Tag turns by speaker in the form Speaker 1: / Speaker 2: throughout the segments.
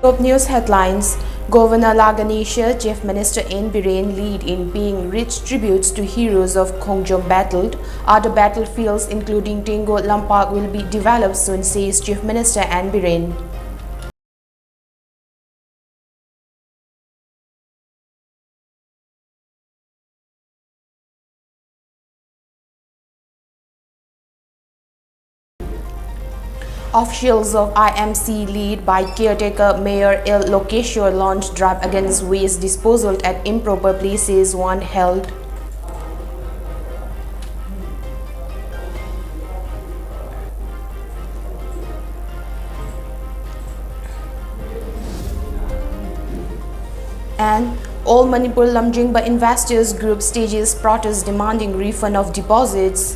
Speaker 1: Top news headlines. Governor Laganesha, Chief Minister N. Biren lead in paying rich tributes to heroes of Khongjom battled. Other battlefields including Tingo Lampak will be developed soon, says Chief Minister N. Biren. Officials of IMC led by caretaker Mayor El Lokeshwar launched drive against waste disposal at improper places one held. And all Manipur Lamjingba investors group stages protest demanding refund of deposits.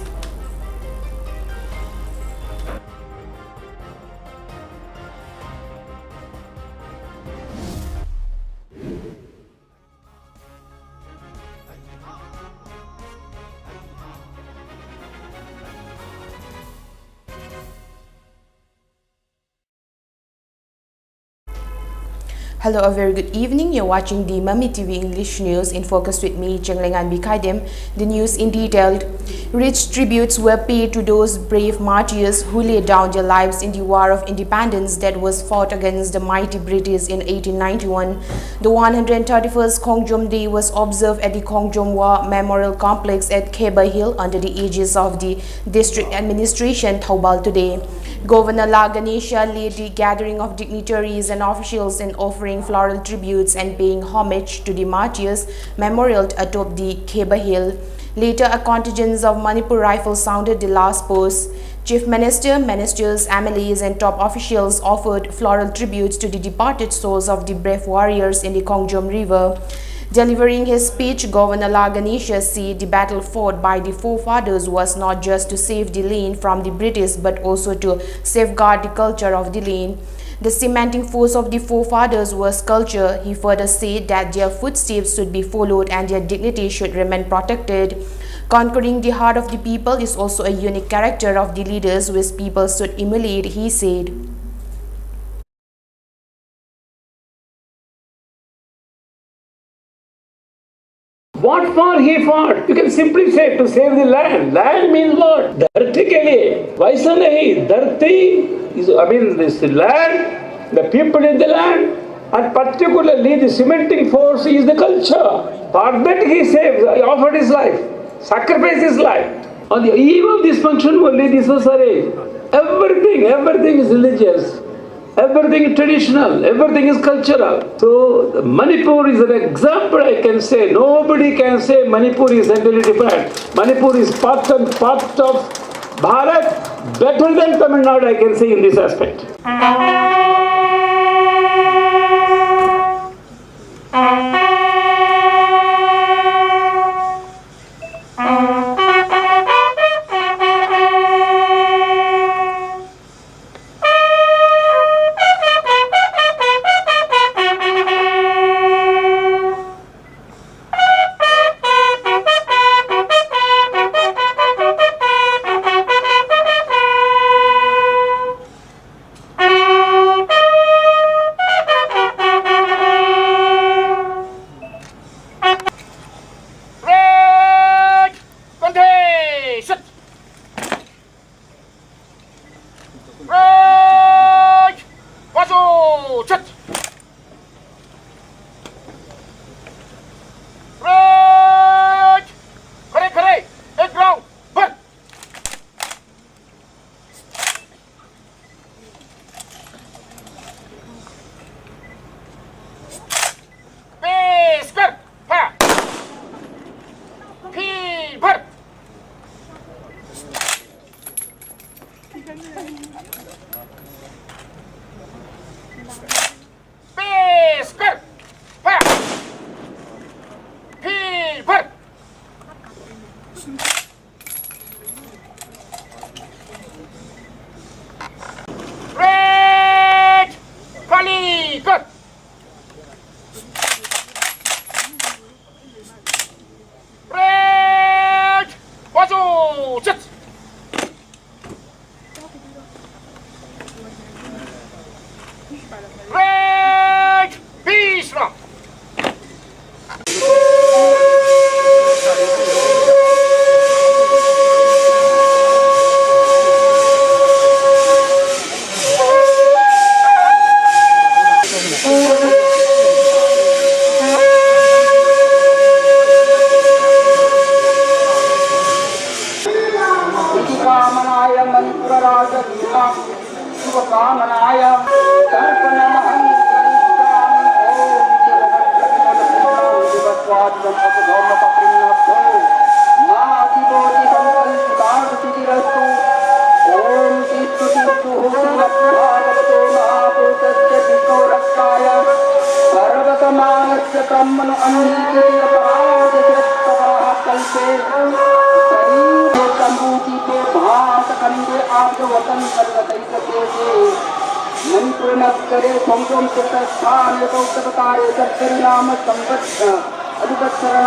Speaker 1: Hello, a very good evening. You're watching the MAMI TV English News in focus with me, CHENGLEINGANBI KHAIDEM. The news in detail. Rich tributes were paid to those brave martyrs who laid down their lives in the War of Independence that was fought against the mighty British in 1891. The 131st Khongjom Day was observed at the Khongjom War Memorial Complex at Kheba Hill under the aegis of the District Administration Thoubal today. Governor Laganesha led the gathering of dignitaries and officials in offering floral tributes and paying homage to the martyrs memorialed atop the Kheba Hill. Later, a contingent of Manipur Rifles sounded the last post. Chief Minister, ministers, MLAs and top officials offered floral tributes to the departed souls of the brave warriors in the Khongjom River. Delivering his speech, Governor Laganesha said the battle fought by the forefathers was not just to save the land from the British but also to safeguard the culture of the land. The cementing force of the forefathers was culture. He further said that their footsteps should be followed and their dignity should remain protected. Conquering the heart of the people is also a unique character of the leaders which people should emulate, he said.
Speaker 2: What for he fought? You can simply say to save the land. Land means what? Dharti ke liye. Vaisa nahi. Dharti is, this land, the people in the land, and particularly the cementing force is the culture. For that he saved, he offered his life, sacrificed his life. On the eve of this function only this was arranged. Everything is religious. Everything is traditional, everything is cultural. So Manipur is an example, I can say. Nobody can say Manipur is entirely different. Manipur is part of Bharat, better than Tamil Nadu, I can say in this aspect.
Speaker 3: वतन कलकत्ता के मणिपुर नगरे संगम स्थान उत्तरकारे सत्परिणाम संवत्स अधिवत्सरण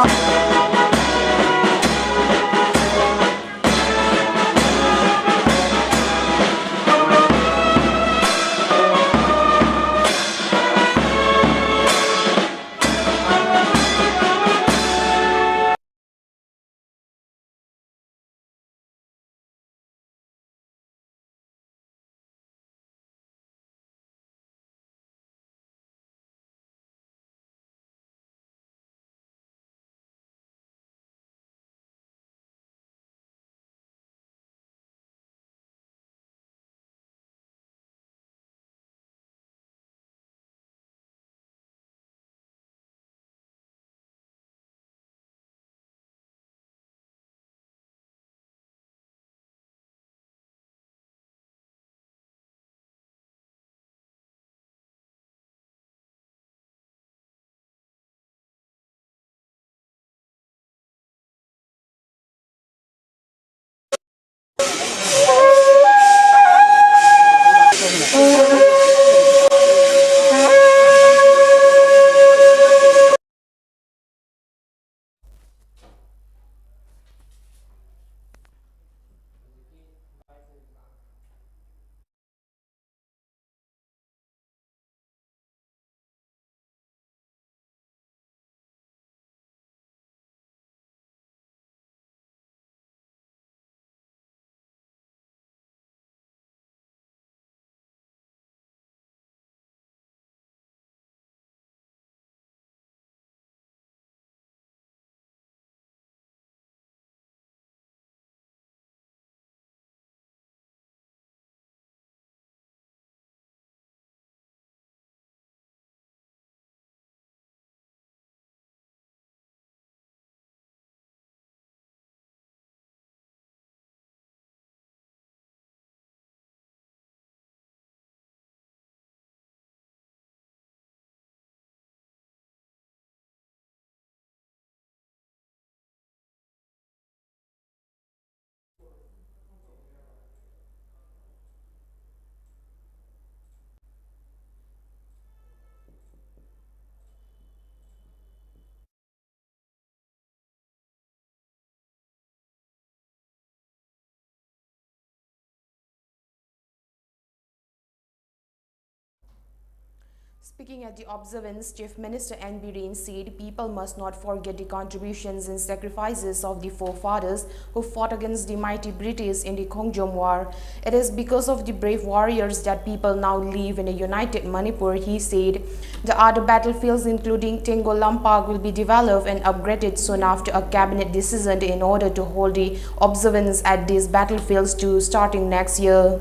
Speaker 1: Speaking at the observance, Chief Minister N. Biren said people must not forget the contributions and sacrifices of the forefathers who fought against the mighty British in the Kongjom War. It is because of the brave warriors that people now live in a united Manipur, he said. The other battlefields including Tengolampag will be developed and upgraded soon after a cabinet decision in order to hold the observance at these battlefields to starting next year.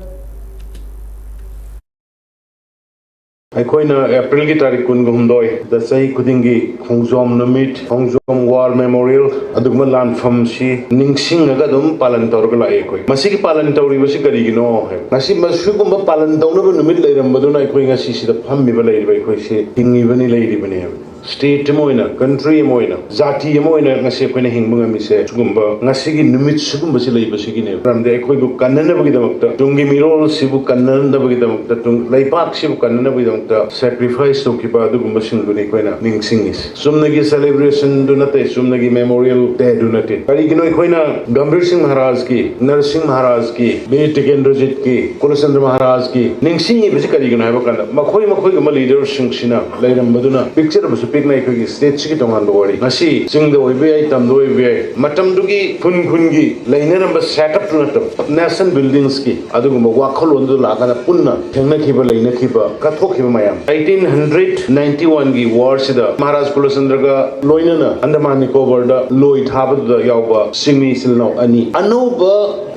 Speaker 4: अखोइना अप्रैल की तारीख कुनगुमदोय the सही खुदिंगी Khongjom Namit Khongjom war memorial अदुगम लानफम सी निंगसिंगगा दम पालन तौरग लाए कोई मसी की पालन तौरी बसी करिगिनो है मसी मसुगुम पालन तौनब Namit लेरमबदुना अखोइ ngasi sida phammiba leiriba अखोइ से हिंगिबनि लेरिबनि है स्टेट मोइना कंट्री मोइना जाति मोइना ngasi अखोइना हिंगबंगमि से सुगुम्बा ngasi की निमित सुगुम्बा से लेबसिगी ने फ्रमदे अखोइ बु कन्ननबगि दमकता तुंगी मिरोल सिबु कन्ननदबगि दमकता तुंग लैपाक सिबु कन्ननबगि दमकता sacrifice तोकिबा दुगुम्बा सिंगुनि अखोइना निंगसिंगिस सुमनगी सेलिब्रेशन दुनते सुमनगी मेमोरियल डे दुनते करिगिनो अखोइना गंभीर सिंह महाराज की नरसिंह महाराज की वीर टिकेंद्रजीत की कुलचंद्र महाराज की निंगसिंगी बसि करिगिनो हाबा कांदा मखोइ मखोइ गम लीडर सिंगसिना लैरमबदुना पिक्चर बसु पिकना अखोइगी स्टेट सिगी तोंगान बवारी ngasi सिंगद ओइबे आई तमदो ओइबे मतमदुगी खुनखुनगी लैनरम सेटअप दुनत नेशनल बिल्डिंग्स की अदुगुम वाखलोंदु लागाना पुन्ना थेंगनखिबा लैनखिबा कथोखिबा मायाम 1891 की वार सिदा महाराज कुलचंद्र का लोइनना अंडमान निकोबार दा लोइ थाबदुदा यावबा सिंगमी सिलनाव अनि अनौबा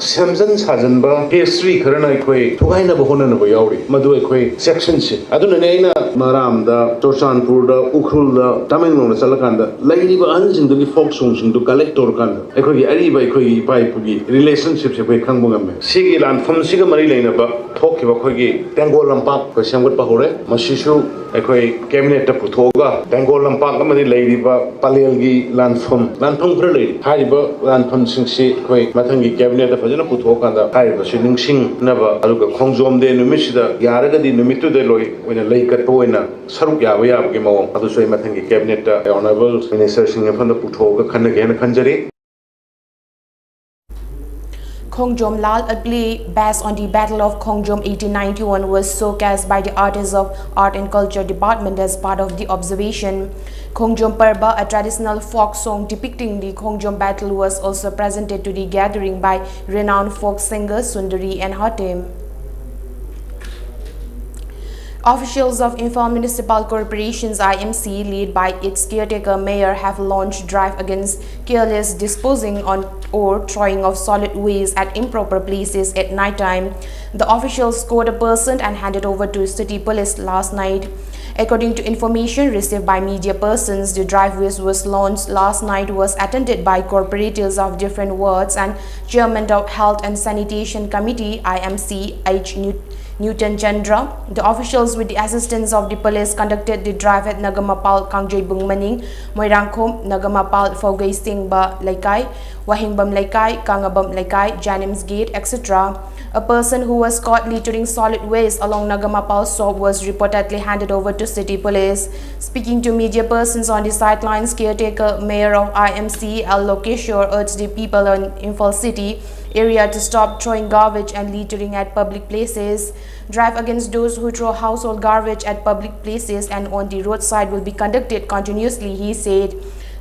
Speaker 4: सेमजन साजनबा हिस्ट्री खरना अखोइ थुगाइना बहोनना बो यावरि मदु अखोइ सेक्शन से अदुनने आइना माराम दा चोरचानपुर दा Ukhrul mafamda Tamenglong Salakanda, Lady Anjin the folk songs to collect or Kanda. Equi Ariba Equi Pipe relationships of Kangungame. Sigilan from Sigamari Lane about talk about Kogi, Tango Lampak, Sangat Pahore, Mashishu, Equi cabinet of Putoga, Tango Lampak, Mani Lady Palelgi, Lanfum, Lantum Prelay, Haiba, Lanfum Singsi, Matangi cabinet of Fajana Putoka, Haiba, Shilling Sing, never, Aluka Kongzom de Numishida, Yaraga de Numitu de Loy, when a lake at Poena, Sarukya, we have Gimo, Adusway Matangi cabinet, honorable Minister Singh from the Putoga, Kanagana Kanjari.
Speaker 1: Khongjom Lal, a play based on the Battle of Khongjom 1891, was showcased by the artists of Art and Culture Department as part of the observation. Khongjom Parba, a traditional folk song depicting the Khongjom battle, was also presented to the gathering by renowned folk singers Sundari and Hatem. Officials of Imphal Municipal Corporation's IMC, led by its caretaker mayor, have launched drive against careless disposing on or throwing of solid waste at improper places at night time. The officials scored a person and handed over to city police last night. According to information received by media persons, the drive which was launched last night was attended by corporators of different wards and chairman of Health and Sanitation Committee IMC H. Newton Chandra. The officials, with the assistance of the police, conducted the drive at Nagamapal, Kangjay Bungmaning, Moirangkhom, Nagamapal, Fogay Singba Laikai, Wahingbam Laikai, Kangabam Laikai, Janims Gate, etc. A person who was caught littering solid waste along Nagamapal Soap was reportedly handed over to city police. Speaking to media persons on the sidelines, caretaker mayor of IMC L. Lokeshwar urged the people in Imphal City area to stop throwing garbage and littering at public places. Drive against those who throw household garbage at public places and on the roadside will be conducted continuously, he said.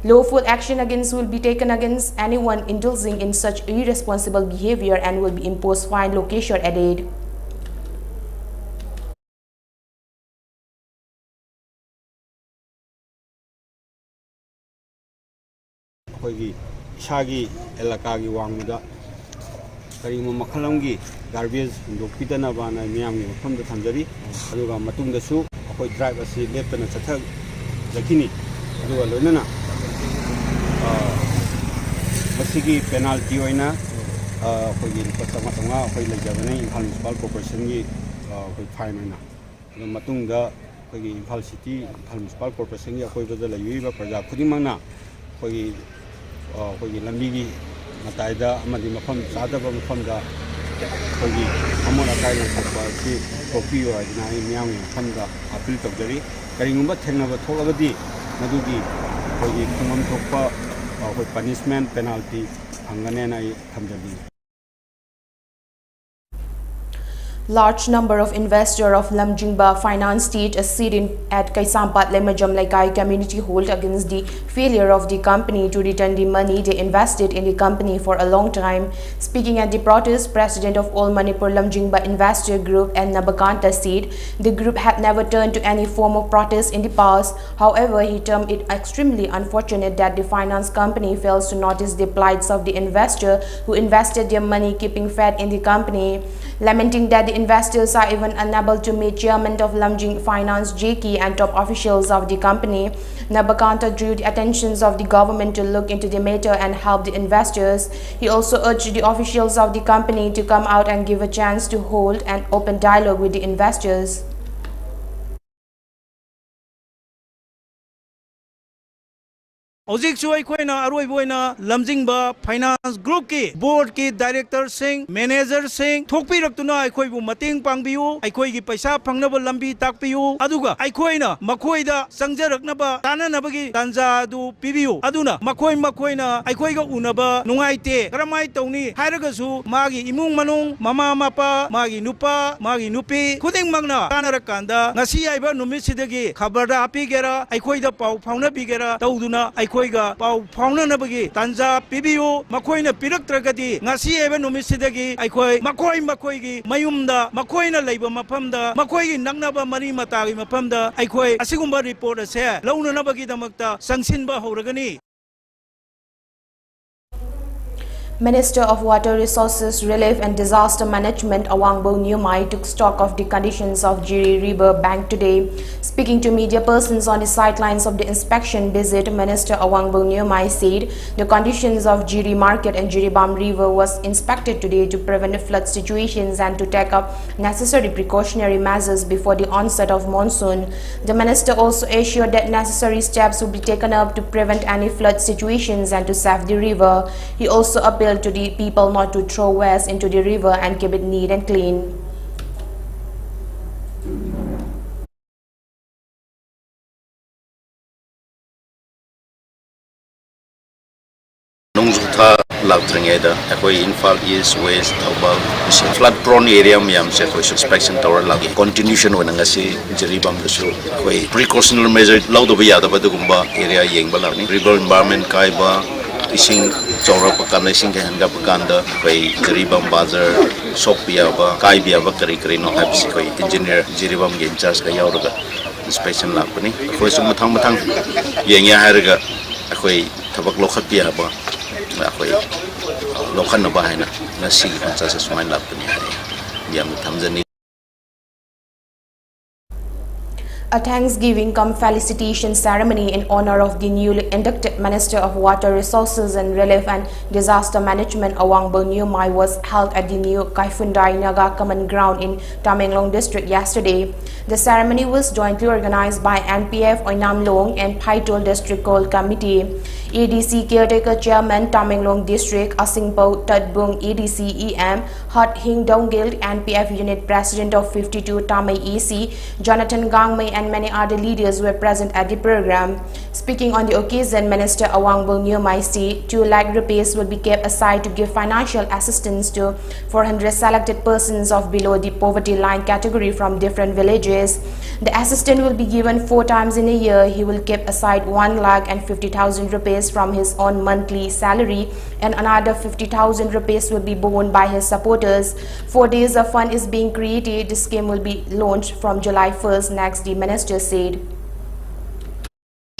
Speaker 1: Lawful action will be taken against anyone indulging in such irresponsible behavior and will be imposed fine, Lokeshwar added.
Speaker 5: Karima Makalamgi, garbage, Dokitana Bana, Miami, from the Tanjari, Aduga Matunda Su, a drive a sea left and a Satel, Zakini, Adua Lunana, Masigi penalty, Oina, Pasamatanga, Javana, in Municipal Corporation, with Finana. The Matunga, Imphal City, Municipal Corporation, Yakoy the Layuva, Praja Pudimana, Lamigi. Mataida amadi mafam sadaba mafamda kogi amona kaila khopasi kopio ajna miyang mafamda apil tawjari karingumba thengnaba tholagadi madugi kogi khumam thokpa koi punishment penalty phangane na thamjali.
Speaker 1: Large number of investors of Lamjingba Finance staged a sit-in at Kaisampat Lemajam Laikai community hold against the failure of the company to return the money they invested in the company for a long time. Speaking at the protest, President of All Manipur Lamjingba Investor Group and Nabakanta said the group had never turned to any form of protest in the past. However, he termed it extremely unfortunate that the finance company fails to notice the plights of the investor who invested their money keeping fat in the company. Lamenting that the investors are even unable to meet chairman of Lamjing Finance JK and top officials of the company, Nabakanta drew the attentions of the government to look into the matter and help the investors. He also urged the officials of the company to come out and give a chance to hold an open dialogue with the investors.
Speaker 6: Ojik Suai Koina, Aroi Boina, Lamjingba, Finance Group ki, Board ki, Director Singh, Manager Singh, Thokpi Raktuna, Aikoi Bu Mating Pangbiu, Aikoi ki Paisa Pangnaba Lambi Takpiu, Aduga, Aikoina, Makoida, Sangja Raknaba, Tana Nabagi, Tanza du Pibiu, Aduna, Makoina, Aikoiga Unaba, Nungaite, Karamai Toni, Hairagasu, Magi, Imung Manung, Mama Mapa, Magi Nupa, Magi Nupi, Kuding Magna, Tanarakanda, Nasi Iba Numisidagi, Kabada Pigera, Aikoida Pau, Pauna Pigera, Tauduna, Aikoiga, Pau, Pauna Nabagi, Tanza Pibiu, Makoina Pirak Tragati, Nasi Eva Numisidagi, Aikoi, Makoigi, Mayumda, Makoina Labor Mapamda, Makoi Nangnaba Mari Matari Mapamda, Aikoi, Asigumba report say, Launa Nabagi Damakta, Sangsinba Horagani.
Speaker 1: Minister of Water Resources, Relief and Disaster Management Awangbo Nyumai took stock of the conditions of Jiri River bank today. Speaking to media persons on the sidelines of the inspection visit, Minister Awangbo Nyumai said the conditions of Jiri Market and Jiribam River was inspected today to prevent flood situations and to take up necessary precautionary measures before the onset of monsoon. The minister also assured that necessary steps will be taken up to prevent any flood situations and to save the river. He also appealed to the people not to throw waste into the river and keep it neat and clean.
Speaker 7: Lautrangeda, Infal East, West, Taubal, flood prone area, inspection tower lagi. Continuation when ngasi Jiribam Lusu, precautionary measure, loud of Yada Badugumba area Yang Balani, river environment Kaiba, Ising Chora Pakana, Ising Hanga Pakanda, Jiribam Bazar, Sopiaba, Kaibiaba, Karikari, no Hapsiko, engineer Jiribam Game Charge Kayauraga, inspection lapani, Matang Matang, Yanga Haraga, Tabak Lokapiaba. Lokan na bahay na sige kung sa sumain lap niya diam Tanzania.
Speaker 1: A Thanksgiving cum felicitation ceremony in honor of the newly inducted Minister of Water Resources and Relief and Disaster Management Awangbo Nyumai was held at the new Kaifundai Naga Common Ground in Tamenglong District yesterday. The ceremony was jointly organized by NPF Oinamlong and Paitol District Coal Committee. ADC Caretaker Chairman Tamenglong District Asingpo Tadbung ADC EM Hot Hing Donggild NPF Unit President of 52 Tamay EC Jonathan Gangmei and many other leaders were present at the program. Speaking on the occasion, Minister Awangbo Nyumai said 2 lakh rupees will be kept aside to give financial assistance to 400 selected persons of below the poverty line category from different villages. The assistance will be given 4 times in a year. He will keep aside 1,50,000 rupees from his own monthly salary and another 50,000 rupees will be borne by his supporters. 4 days of fund is being created. The scheme will be launched from July 1st next, the minister said.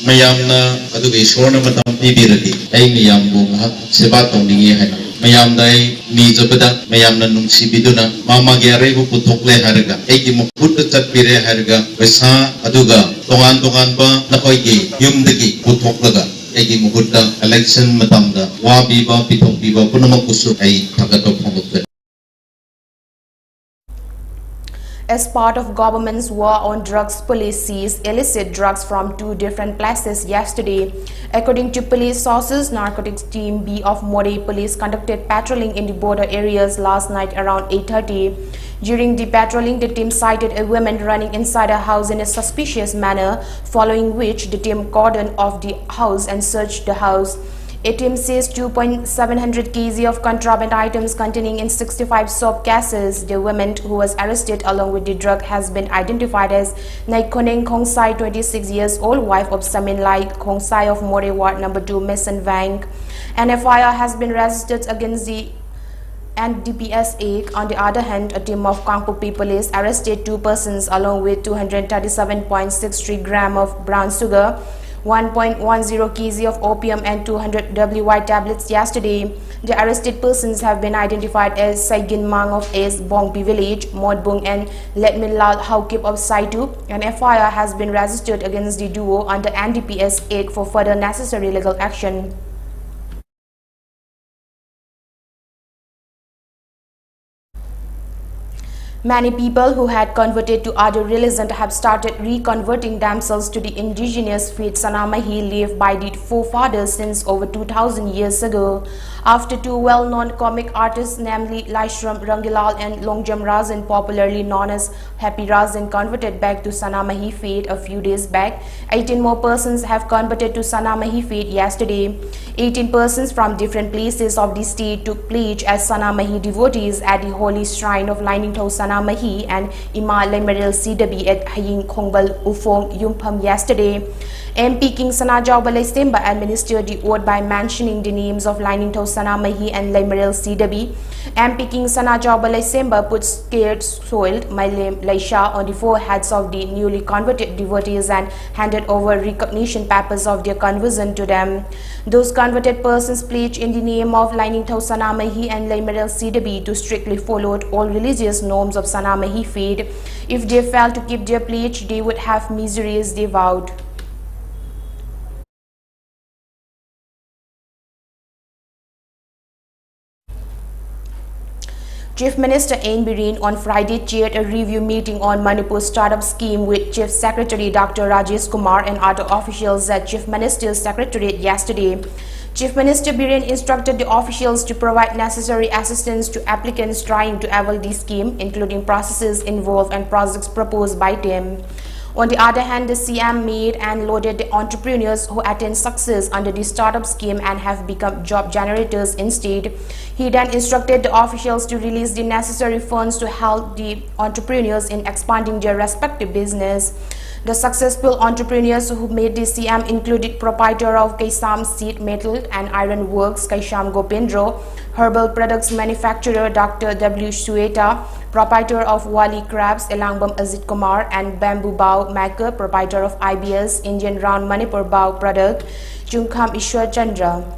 Speaker 8: Mayamna adugi sorna matam pibiradi ai miyambu ngahak seba tawningi haina mayamna ai mijabada mayamna nungsibiduna mama gyare bu puthokle harga ai muput chatpire harga pesa aduga tongan ba nakoigi yumdagi puthoklaga ai muhutta election matamda wabiba pithokbiba punamakusu ai thagato phongukle.
Speaker 1: As part of government's war on drugs, police seized illicit drugs from 2 different places yesterday. According to police sources, narcotics team B of Moreh Police conducted patrolling in the border areas last night around 8:30. During the patrolling, the team sighted a woman running inside a house in a suspicious manner, following which the team cordoned off the house and searched the house. A team seized 2.700 kg of contraband items containing in 65 soap cases. The woman who was arrested along with the drug has been identified as Naikoneng Khongsai, 26 years old, wife of Samin Lai Khongsai of Moreh Ward number 2, Mason Vang. An FIR has been registered against the NDPS Act. On the other hand, a team of Kangpopi police arrested 2 persons along with 237.63 gram of brown sugar, 1.10 kg of opium and 200 WY tablets yesterday. The arrested persons have been identified as Saigin Mang of S. Bongpi village, Modbung and Letmin Lal Haukip of Saitu. An FIR has been registered against the duo under NDPS Act for further necessary legal action. Many people who had converted to other religions have started reconverting themselves to the indigenous faith Sanamahi lived by the forefathers since over 2,000 years ago. After 2 well-known comic artists, namely Laishram Rangilal and Longjam Razin, popularly known as Happy Razin, converted back to Sanamahi faith a few days back, 18 more persons have converted to Sanamahi faith yesterday. 18 persons from different places of the state took pledge as Sanamahi devotees at the holy shrine of Liningtho Sanamahi and Ima Lemeril Sidabi at Haying Khongbal Ufong Yumpham yesterday. MP King Sanajau Balaisemba administered the oath by mentioning the names of Lainingthau Sanamahi and Laimaril Sidabi. MP King Sanajau Balaisemba put scared soiled Laisha on the foreheads of the newly converted devotees and handed over recognition papers of their conversion to them. Those converted persons pledged in the name of Lainingthau Sanamahi and Laimaril Sidabi to strictly follow all religious norms of Sanamahi faith. If they failed to keep their pledge, they would have miseries, they vowed. Chief Minister N. Biren on Friday chaired a review meeting on Manipur startup scheme with Chief Secretary Dr. Rajesh Kumar and other officials at Chief Minister's Secretariat yesterday. Chief Minister Biren instructed the officials to provide necessary assistance to applicants trying to avail the scheme, including processes involved and projects proposed by them. On the other hand, the CM made and lauded the entrepreneurs who attained success under the startup scheme and have become job generators instead. He then instructed the officials to release the necessary funds to help the entrepreneurs in expanding their respective business. The successful entrepreneurs who made the CM included proprietor of Kaisam Seed Metal and Iron Works Kaisham Gopendro, herbal products manufacturer Dr. W. Sueta, proprietor of Wali Crabs Elangbam Azit Kumar, and bamboo bow maker, proprietor of IBS Indian Round Manipur bow product Chungkham Ishwar Chandra.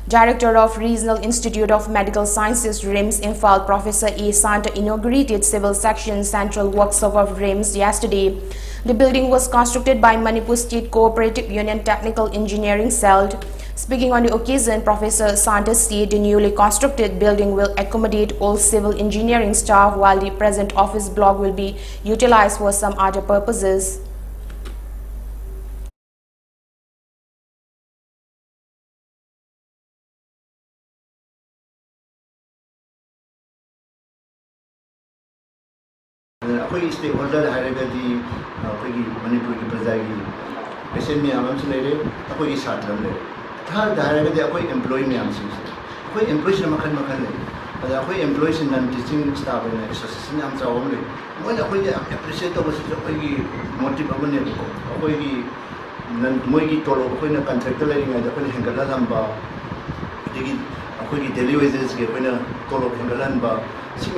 Speaker 1: Director of Regional Institute of Medical Sciences RIMS Imphal Professor A. Santa inaugurated Civil Section Central Workshop of RIMS yesterday. The building was constructed by Manipur State Cooperative Union Technical Engineering Cell. Speaking on the occasion, Professor Santa said the newly constructed building will accommodate all civil engineering staff, while the present office block will be utilized for some other purposes.
Speaker 9: अखोई stakeholder हायरगदी अखोई मणिपुर की प्रजागी patient ma'am से लेरे अखोई छात्र ले third हायरगदी अखोई एम्प्लॉय मैम से अखोई एम्प्लॉय से मखन मखन ले अदा अखोई एम्प्लॉय से नन टीचिंग स्टाफ ने एसोसिएशन नाम चावम ले मोन अखोई एप्रिशिएट तो बस अखोई की मोटिव बने को अखोई की नन मोई की तोलो अखोई ना कॉन्ट्रैक्टर लेरिंग है अखोई हेंगला लंबा दिगी अखोई की डेली वेजेस के अखोई ना तोलो हेंगला लंबा
Speaker 1: The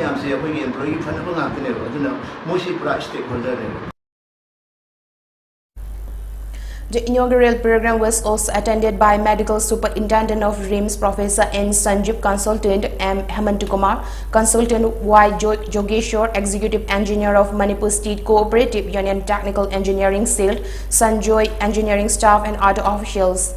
Speaker 1: inaugural program was also attended by Medical Superintendent of RIMS Professor N. Sanjeev, Consultant M. Hemantukumar, Consultant Y. Jogeshwar, Executive Engineer of Manipur State Cooperative Union Technical Engineering Cell, Sanjoy Engineering staff and other officials.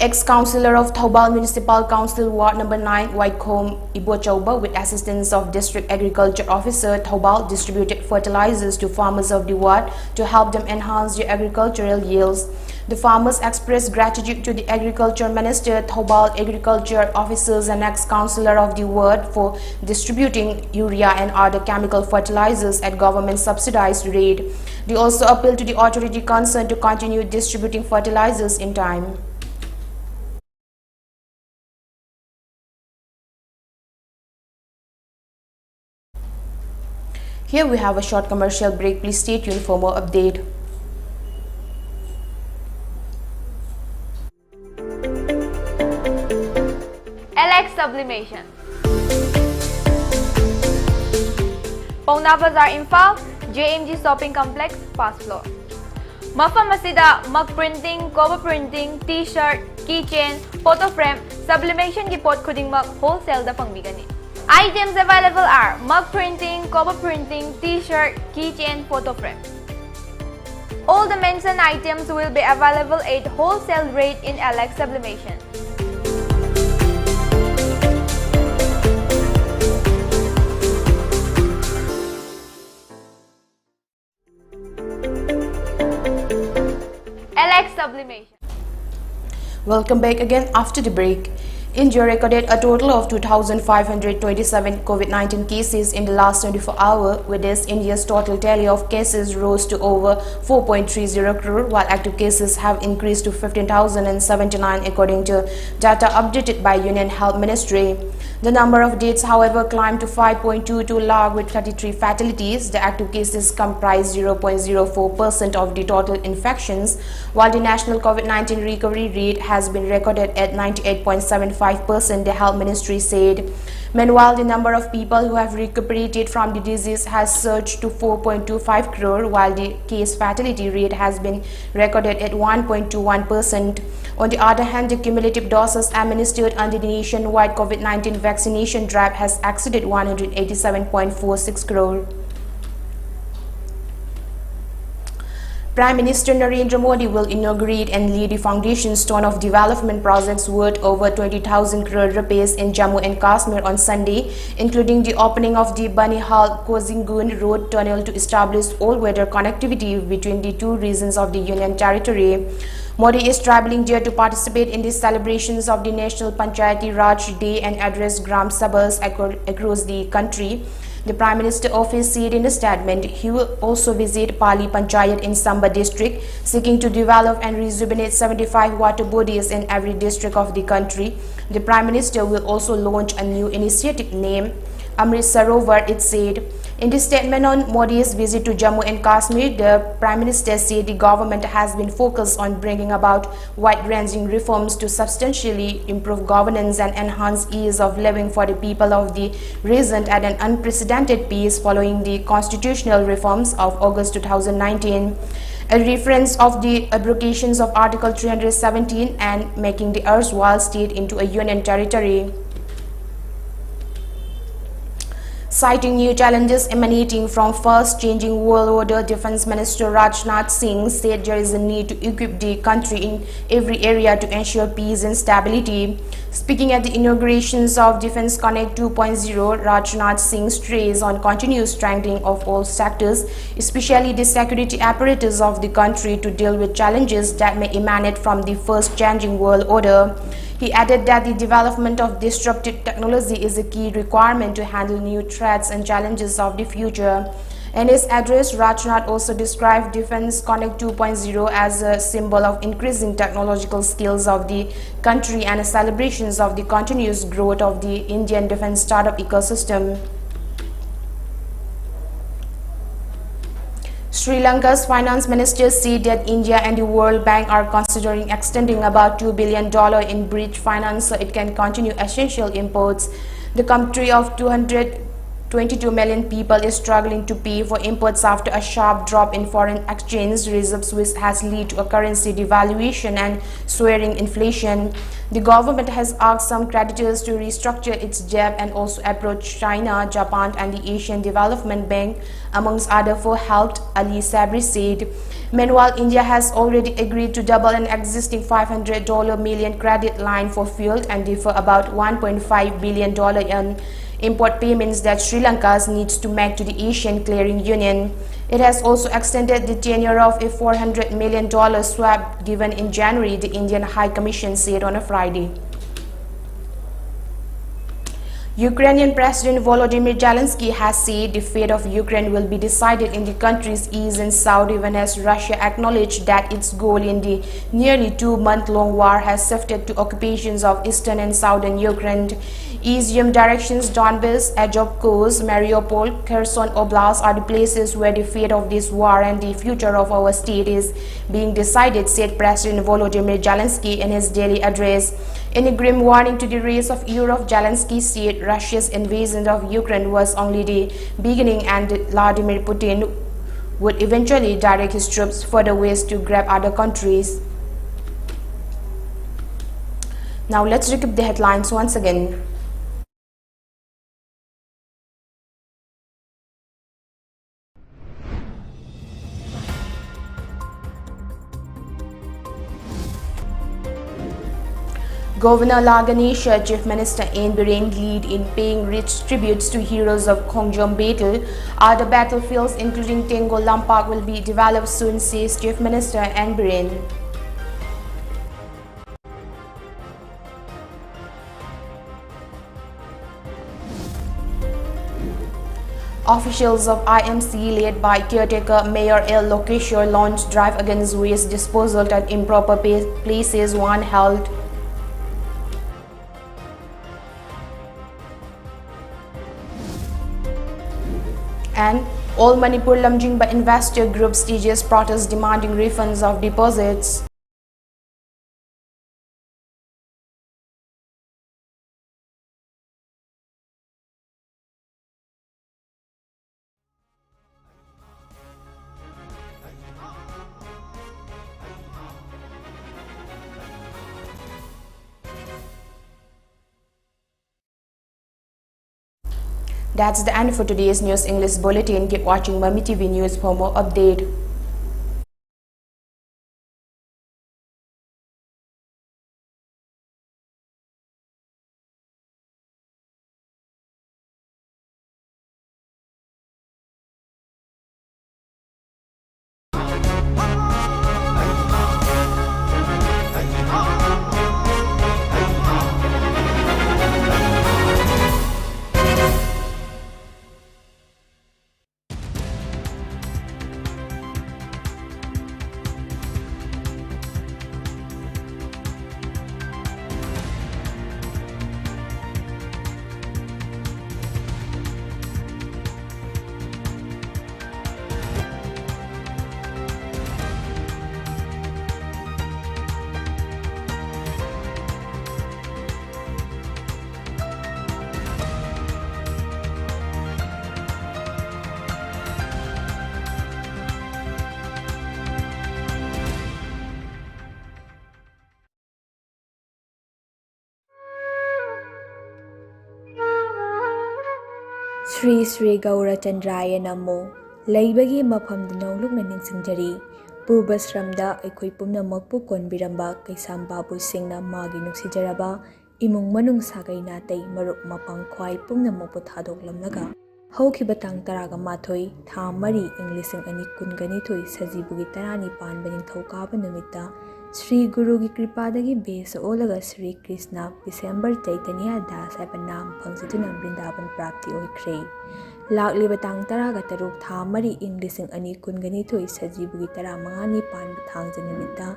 Speaker 1: Ex-Councillor of Thoubal Municipal Council Ward No. 9, Waicom Ibochauba, with assistance of District Agriculture Officer Thoubal, distributed fertilizers to farmers of the ward to help them enhance their agricultural yields. The farmers expressed gratitude to the Agriculture Minister, Thoubal Agriculture Officers and ex-Councillor of the ward for distributing urea and other chemical fertilizers at government subsidized rate. They also appealed to the authority concerned to continue distributing fertilizers in time. Here we have a short commercial break. Please stay tuned for more update.
Speaker 10: LX Sublimation. Pauna Bazaar Imphal, JMG Shopping Complex, first floor. Mafam asida mug printing, cover printing, t-shirt, keychain, photo frame, sublimation ki pot khuding mug wholesale da pangbigani. Items available are mug printing, cover printing, t-shirt, keychain, photo frame. All the mentioned items will be available at wholesale rate in LX Sublimation. LX Sublimation.
Speaker 1: Welcome back again after the break. India recorded a total of 2,527 COVID-19 cases in the last 24 hours. With this, India's total tally of cases rose to over 4.30 crore, while active cases have increased to 15,079 according to data updated by Union Health Ministry. The number of deaths, however, climbed to 5.22 lakh with 33 fatalities. The active cases comprise 0.04% of the total infections, while the national COVID-19 recovery rate has been recorded at 98.75%, the Health Ministry said. Meanwhile, the number of people who have recuperated from the disease has surged to 4.25 crore, while the case fatality rate has been recorded at 1.21%. On the other hand, the cumulative doses administered under the nationwide COVID-19 vaccination drive has exceeded 187.46 crore. Prime Minister Narendra Modi will inaugurate and lay the foundation stone of development projects worth over 20,000 crore rupees in Jammu and Kashmir on Sunday, including the opening of the Banihal-Kozingun Road Tunnel to establish all-weather connectivity between the two regions of the Union Territory. Modi is travelling there to participate in the celebrations of the National Panchayati Raj Day and address Gram Sabhas across the country. The Prime Minister office said in a statement he will also visit Pali Panchayat in Samba district, seeking to develop and rejuvenate 75 water bodies in every district of the country. The Prime Minister will also launch a new initiative named Amrit Sarovar, it said. In the statement on Modi's visit to Jammu and Kashmir, the Prime Minister said the government has been focused on bringing about wide-ranging reforms to substantially improve governance and enhance ease of living for the people of the region at an unprecedented pace following the constitutional reforms of August 2019. A reference of the abrogations of Article 317 and making the erstwhile state into a union territory. Citing new challenges emanating from fast-changing world order, Defense Minister Rajnath Singh said there is a need to equip the country in every area to ensure peace and stability. Speaking at the inaugurations of Defense Connect 2.0, Rajnath Singh stressed on continuous strengthening of all sectors, especially the security apparatus of the country, to deal with challenges that may emanate from the fast-changing world order. He added that the development of disruptive technology is a key requirement to handle new threats and challenges of the future. In his address, Rajnath also described Defense Connect 2.0 as a symbol of increasing technological skills of the country and a celebration of the continuous growth of the Indian defense startup ecosystem. Sri Lanka's finance minister said that India and the World Bank are considering extending about $2 billion in bridge finance so it can continue essential imports. The country of 222 million people is struggling to pay for imports after a sharp drop in foreign exchange reserves, which has led to a currency devaluation and soaring inflation. The government has asked some creditors to restructure its debt and also approach China, Japan and the Asian Development Bank, amongst others, for help, Ali Sabri said. Meanwhile, India has already agreed to double an existing $500 million credit line for fuel and defer about $1.5 billion in import payments that Sri Lanka needs to make to the Asian Clearing Union. It has also extended the tenure of a $400 million swap given in January, the Indian High Commission said on a Friday. Ukrainian President Volodymyr Zelensky has said the fate of Ukraine will be decided in the country's east and south, even as Russia acknowledged that its goal in the nearly 2-month-long war has shifted to occupations of eastern and southern Ukraine. Izium directions Donbass, Azovstal, Mariupol, Kherson Oblast are the places where the fate of this war and the future of our state is being decided, said President Volodymyr Zelensky in his daily address. In a grim warning to the rest of Europe, Zelensky said Russia's invasion of Ukraine was only the beginning and Vladimir Putin would eventually direct his troops further west to grab other countries. Now let's recap the headlines once again. Governor Laganesha, Chief Minister N. Biren lead in paying rich tributes to heroes of Khongjom battle. Other battlefields including Tengo Lampak will be developed soon, says Chief Minister N. Biren. Officials of IMC led by caretaker Mayor L. Lokeshwar launched drive against waste disposal at improper places one held. And all Manipur Lamjingba investor group stages protest demanding refunds of deposits. That's the end for today's News English Bulletin. Keep watching MAMI TV News for more update.
Speaker 11: Sri Sri Gaura Chandraya Namo Laibagi Mafam Nonglukna Ningsingjari Pubasramda Aikoi Pumnamakpu Konbiramba Kaisamba Busingna Magi Nuksijaraba Imung Manung Sagai Natei Maruk Mapang Kwai Pumnamakpu Thadok Lamnaga Haukiba Tang Taraga Mathoi Tha Mari Inglising Ani Kunganithoi Sajibugi Tarani Pan Baning Thokaba Numita Sri Guru Gi Kripadagi Besa Olaga Sri Krishna December Chaitanya Das Abanam Pangsiduna Brindaban Prapti Oikre Lakli Batang Taraga Taruk Tha Mari Inglising Ani Kunganithoi Sajibugi Taramangani Pan Batang Janimita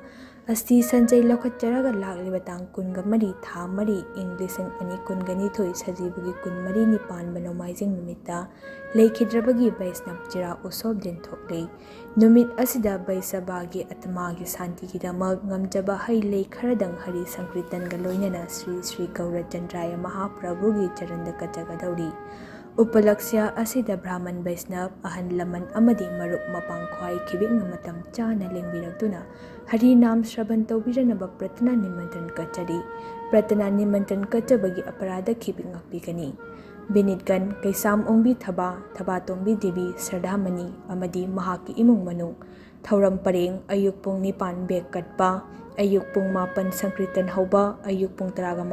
Speaker 11: Asti Sanjay Lokacharaga Lakli Batang Kungamari Tha Mari Inglising Ani Kunganithoi Sajibugi Kunmari Nipan Banomizing Numita Leikidrabagi Vaisnab Jira Usob Jentokle Numit Asida Vaisabagi Atmagi Santi Gidamag Ngamjaba Hai Lei Kharadang Hari Sankritan Galoinana Sri Sri Gaura Chandraya Mahaprabhugi Charandaka Jagadauri Upalaksya Asida Brahman Vaisnab Ahan Laman Amadi Maruk Mapang Kwai Kibing Matam Chana Lengbirakduna Hari Nam Shraban Taubiranaba Pratana Nimantran Kachari Pratana Nimantran Kachabagi Aparada Kibing Akbigani Binitgan Kaisam Ongbi Thaba Tongbi Devi Sardhamani Amadi Mahaki Imung Manung Thauram Pareng Ayuk Pung Nipan Bek Katpa Ayuk Pung Mapan Sankritan Hauba Ayuk Pung Taraga